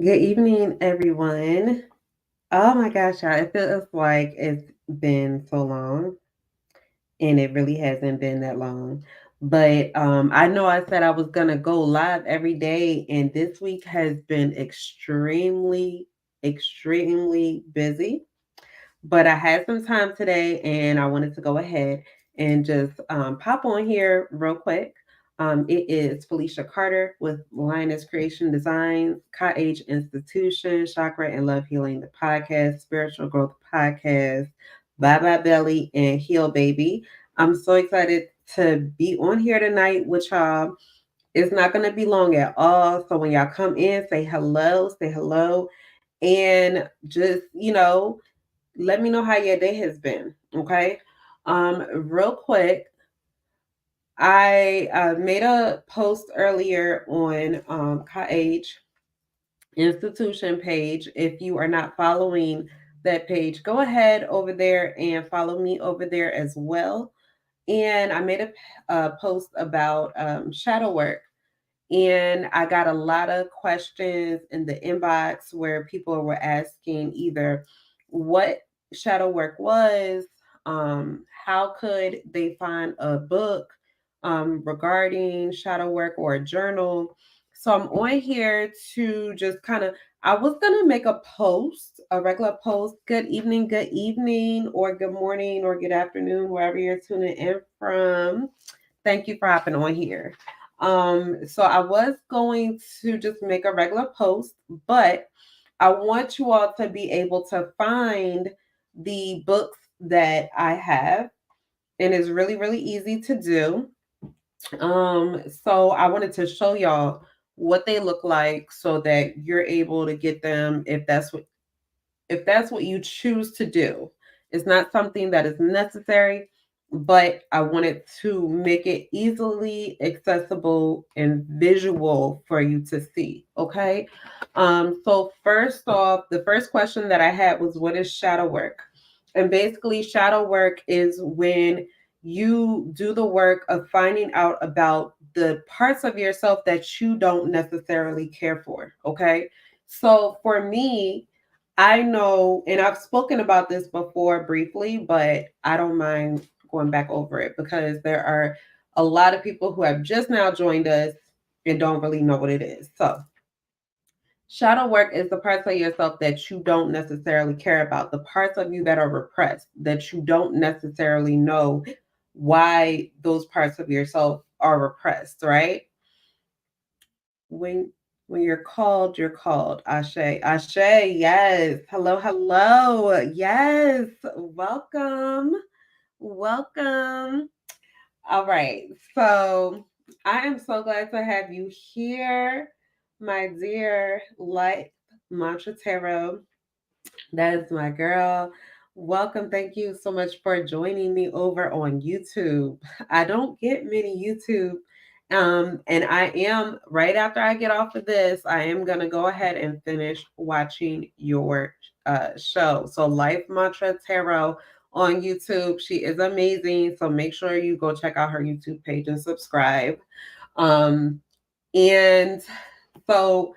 Good evening, everyone. Oh my gosh, y'all. It feels like it's been so long, and it really hasn't been that long. But I know I said I was going to go live every day, and this week has been extremely busy. But I had some time today and I wanted to go ahead and just pop on here real quick. It is Felicia Carter with Lioness Creation Designs, Cottage Institution, Chakra and Love Healing, the podcast, Spiritual Growth Podcast, Bye Bye Belly, and Heal Baby. I'm so excited to be on here tonight with y'all. It's not going to be long at all. So when y'all come in, say hello, and just, let me know how your day has been. Okay. Real quick, I made a post earlier on Age Institution page. If you are not following that page, go ahead over there and follow me over there as well. And I made a post about shadow work. And I got a lot of questions in the inbox where people were asking either what shadow work was, how could they find a book regarding shadow work or a journal. So I'm on here to just kind of, I was going to make a post, a regular post, good evening, or good morning, or good afternoon, wherever you're tuning in from. Thank you for hopping on here. So I was going to just make a regular post, but I want you all to be able to find the books that I have, and it's really, really easy to do. So I wanted to show y'all what they look like so that you're able to get them if that's what you choose to do. It's not something that is necessary, but I wanted to make it easily accessible and visual for you to see. Okay. So first off, the first question that I had was, what is shadow work? And basically, shadow work is when you do the work of finding out about the parts of yourself that you don't necessarily care for. Okay. So for me, I know, and I've spoken about this before briefly, but I don't mind going back over it because there are a lot of people who have just now joined us and don't really know what it is. So, shadow work is the parts of yourself that you don't necessarily care about, the parts of you that are repressed, that you don't necessarily know why those parts of yourself are repressed, right? When when you're called, you're called. Ashe. Ashe, yes. Hello, hello. Yes. Welcome. Welcome. All right. So I am so glad to have you here, my dear Light Mantra Tarot. That is my girl. Welcome. Thank you so much for joining me over on YouTube. I don't get many YouTube. And I am, right after I get off of this, I am going to go ahead and finish watching your show. So, Life Mantra Tarot on YouTube. She is amazing. So, make sure you go check out her YouTube page and subscribe. Um, and so,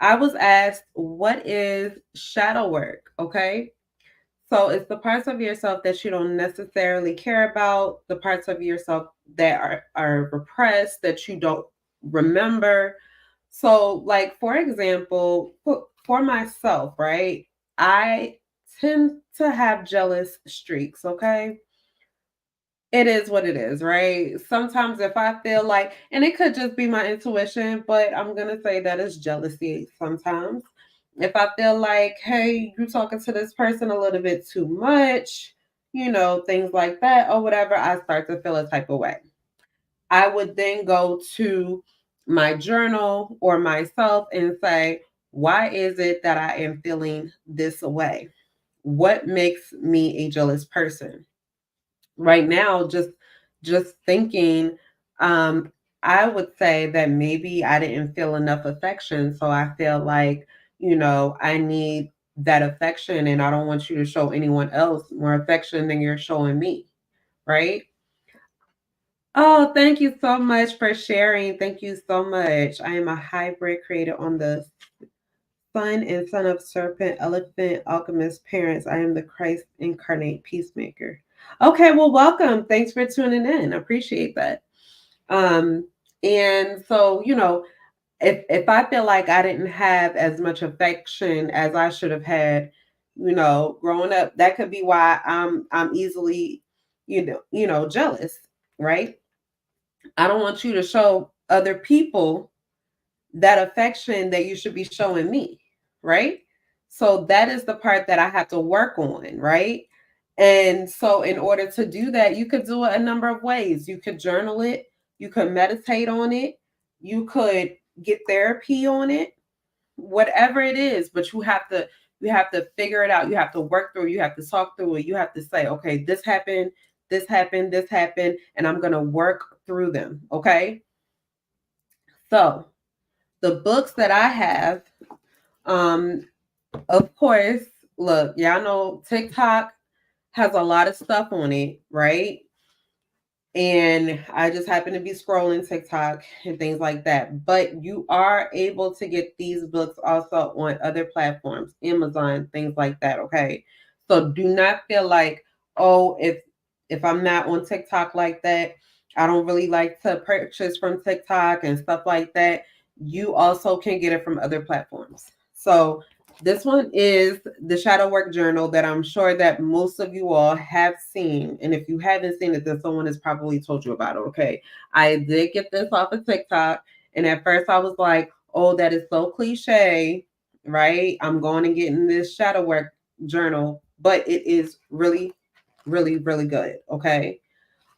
I was asked, what is shadow work? Okay. So it's the parts of yourself that you don't necessarily care about, the parts of yourself that are repressed, that you don't remember. So, like, for example, for myself, right? I tend to have jealous streaks, okay? It is what it is, right? Sometimes if I feel like, and it could just be my intuition, but I'm going to say that it's jealousy sometimes. If I feel like, hey, you're talking to this person a little bit too much, things like that or whatever, I start to feel a type of way. I would then go to my journal or myself and say, why is it that I am feeling this way? What makes me a jealous person? Right now, just thinking, um I would say that maybe I didn't feel enough affection, so I feel like, I need that affection, and I don't want you to show anyone else more affection than you're showing me, right? Oh, thank you so much for sharing. Thank you so much. I am a hybrid creator on the son and son of serpent, elephant, alchemist, parents. I am the Christ incarnate peacemaker. Okay, well, welcome. Thanks for tuning in. I appreciate that. Um, and so, if I feel like I didn't have as much affection as I should have had, growing up, that could be why I'm easily, jealous, right? I don't want you to show other people that affection that you should be showing me, right? So that is the part that I have to work on, right? And so, in order to do that, you could do it a number of ways. You could journal it, you could meditate on it, you could get therapy on it, whatever it is, but you have to figure it out. You have to work through it, you have to talk through it, you have to say, okay, this happened, this happened, this happened, and I'm going to work through them, okay? So, the books that I have, um, of course, look, y'all know TikTok has a lot of stuff on it, right? And I just happen to be scrolling TikTok and things like that. But you are able to get these books also on other platforms, Amazon, things like that. Okay. So do not feel like, oh, if I'm not on TikTok like that, I don't really like to purchase from TikTok and stuff like that. You also can get it from other platforms. So this one is the Shadow Work Journal that I'm sure that most of you all have seen. And if you haven't seen it, then someone has probably told you about it. Okay. I did get this off of TikTok. And at first I was like, oh, that is so cliche, right? I'm going and getting this Shadow Work Journal, but it is really, really, really good. Okay.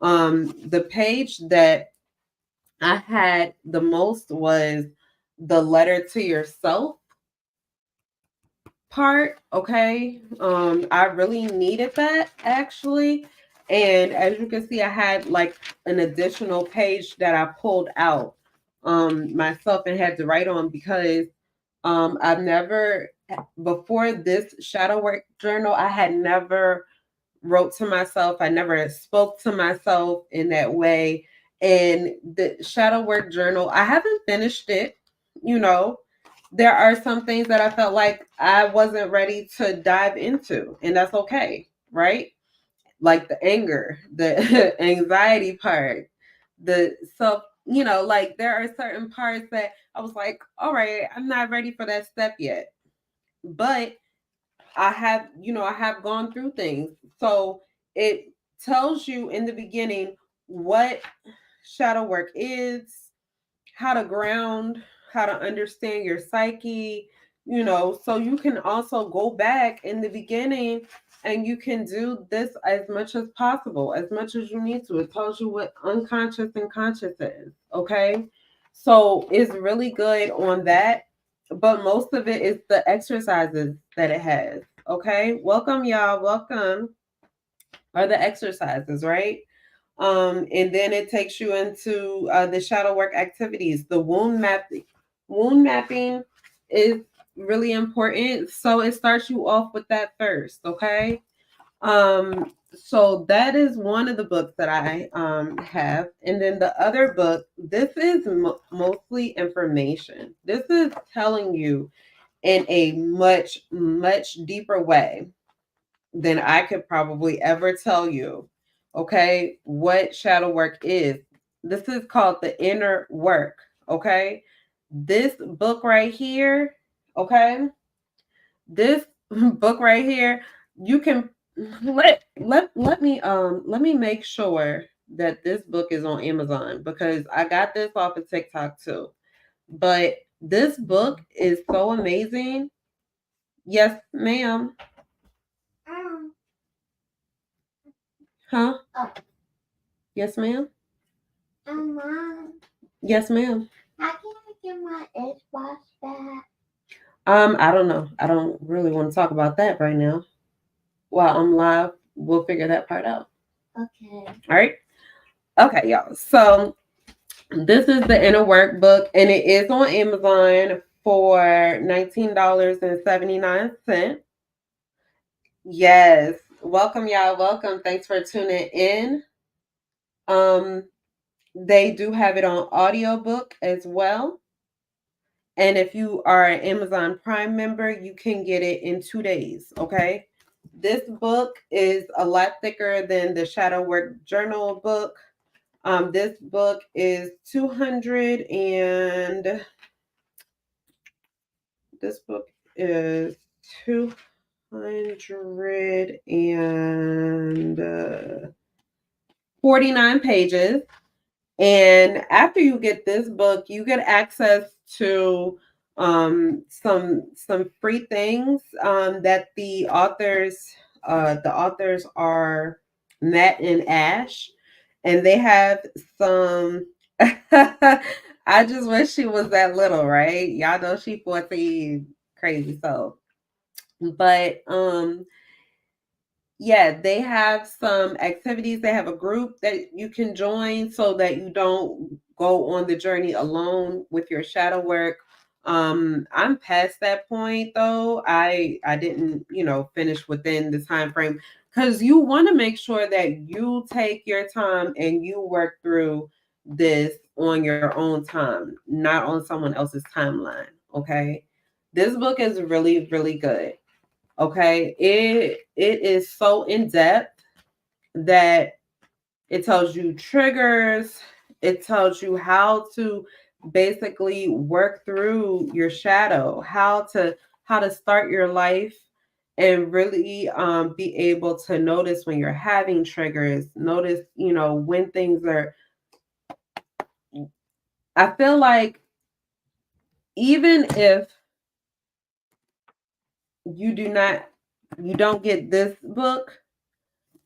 The page that I had the most was the letter to yourself part. Okay. I really needed that actually. And as you can see, I had like an additional page that I pulled out myself and had to write on because I've never before this shadow work journal, I had never wrote to myself. I never spoke to myself in that way. And the shadow work journal, I haven't finished it, you know. There are some things that I felt like I wasn't ready to dive into, and that's okay, right? Like the anger, the anxiety part, the self, like there are certain parts that I was like, all right, I'm not ready for that step yet. But I have gone through things. So it tells you in the beginning what shadow work is, how to ground, how to understand your psyche, so you can also go back in the beginning and you can do this as much as possible, as much as you need to. It tells you what unconscious and conscious is, okay? So it's really good on that, but most of it is the exercises that it has, okay? Welcome, y'all. Welcome are the exercises, right? And then it takes you into the shadow work activities. The wound mapping. Wound mapping is really important. So it starts you off with that first, okay? So that is one of the books that I have. And then the other book, this is mostly information. This is telling you in a much, much deeper way than I could probably ever tell you, okay, what shadow work is. This is called The Inner Work, okay? This book right here, okay? This book right here, you can let me make sure that this book is on Amazon because I got this off of TikTok too. But this book is so amazing. Yes, ma'am. Huh? Yes, ma'am. Mom. Yes, ma'am. How can I get my Xbox back? I don't know. I don't really want to talk about that right now. While I'm live, we'll figure that part out. Okay. All right. Okay, y'all. So this is the Inner Workbook, and it is on Amazon for $19.79. Yes. Welcome, y'all. Welcome. Thanks for tuning in. They do have it on audiobook as well. And if you are an Amazon Prime member, you can get it in 2 days. Okay. This book is a lot thicker than the Shadow Work Journal book. This book is 200 and this book is 249 pages. And after you get this book, you get access to some free things that the authors are Matt and Ash, and they have some. I just wish she was that little, right? Y'all know she 14, crazy so. But yeah, they have some activities. They have a group that you can join so that you don't go on the journey alone with your shadow work. I'm past that point though. I didn't, finish within the time frame because you want to make sure that you take your time and you work through this on your own time, not on someone else's timeline. Okay. This book is really, really good. Okay. It is so in depth that it tells you triggers, it tells you how to basically work through your shadow, how to start your life and really be able to notice when you're having triggers, notice, when things are. I feel like even if you do not you don't get this book,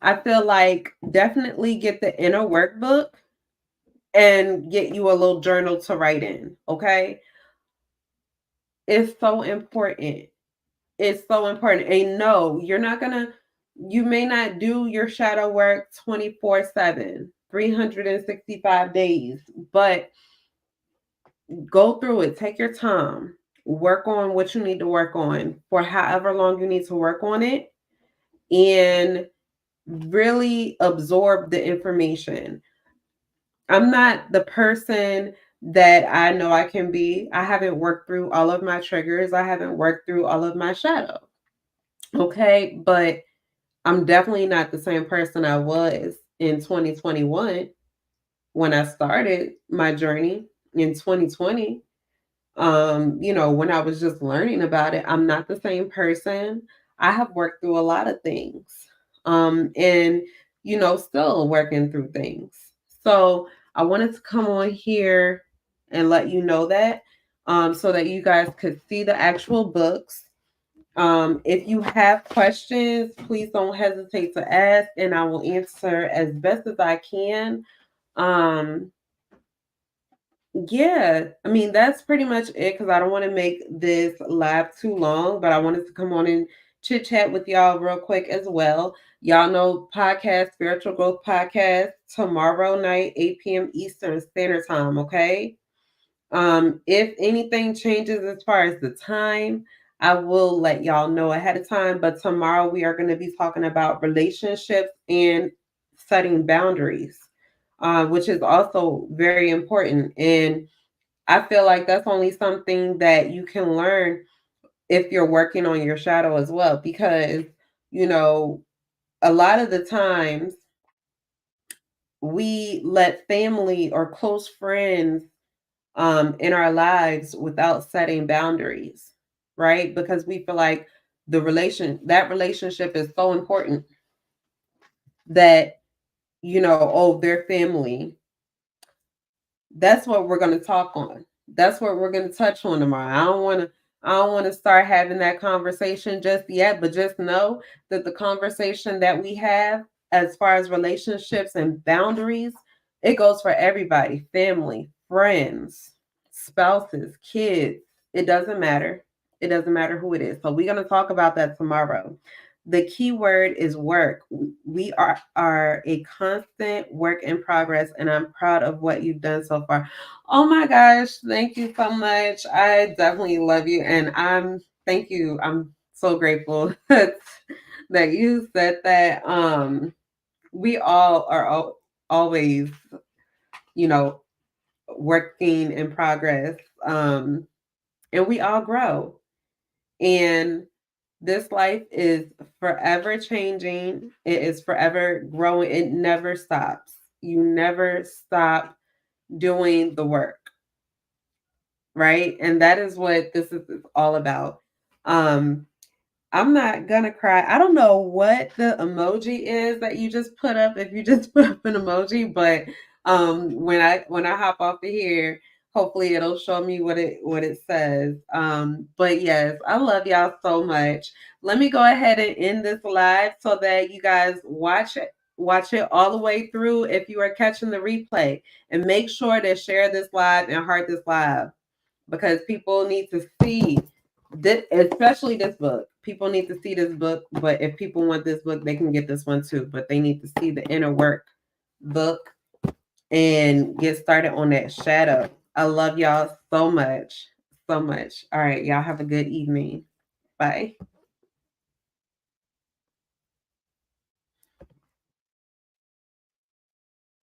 I feel like definitely get the inner workbook and get you a little journal to write in. Okay. It's so important. It's so important. And no, you may not do your shadow work 24/7, 365 days, but go through it. Take your time. Work on what you need to work on for however long you need to work on it and really absorb the information. I'm not the person that I know I can be. I haven't worked through all of my triggers. I haven't worked through all of my shadow. Okay. But I'm definitely not the same person I was in 2021 when I started my journey in 2020. When I was just learning about it, I'm not the same person. I have worked through a lot of things. And still working through things. So I wanted to come on here and let you know that so that you guys could see the actual books. If you have questions, please don't hesitate to ask, and I will answer as best as I can. Um, yeah, I mean, that's pretty much it because I don't want to make this live too long, but I wanted to come on and chit chat with y'all real quick as well. Y'all know podcast, Spiritual Growth Podcast, tomorrow night, 8 p.m. Eastern Standard Time, okay? If anything changes as far as the time, I will let y'all know ahead of time. But tomorrow we are going to be talking about relationships and setting boundaries, which is also very important. And I feel like that's only something that you can learn if you're working on your shadow as well, because, you know, a lot of the times we let family or close friends in our lives without setting boundaries, right? Because we feel like that relationship is so important that, oh, their family. That's what we're going to talk on. That's what we're going to touch on tomorrow. I don't want to start having that conversation just yet, but just know that the conversation that we have as far as relationships and boundaries, it goes for everybody, family, friends, spouses, kids. It doesn't matter. It doesn't matter who it is. So we're going to talk about that tomorrow. The key word is work. We are a constant work in progress, and I'm proud of what you've done so far. Oh my gosh, thank you so much. I definitely love you, and thank you. I'm so grateful that you said that. We all are always, you know, working in progress. and we all grow. And this life is forever changing. It is forever growing. It never stops. You never stop doing the work, right? And that is what this is all about. Um, I'm not gonna cry. I don't know what the emoji is that you just put up, if you just put up an emoji, but when I hop off of here, hopefully it'll show me what it says. But yes, I love y'all so much. Let me go ahead and end this live so that you guys watch it all the way through if you are catching the replay, and make sure to share this live and heart this live, because people need to see this, especially this book. People need to see this book, but if people want this book, they can get this one too. But they need to see the inner work book and get started on that shadow. I love y'all so much. So much. All right, y'all have a good evening. Bye.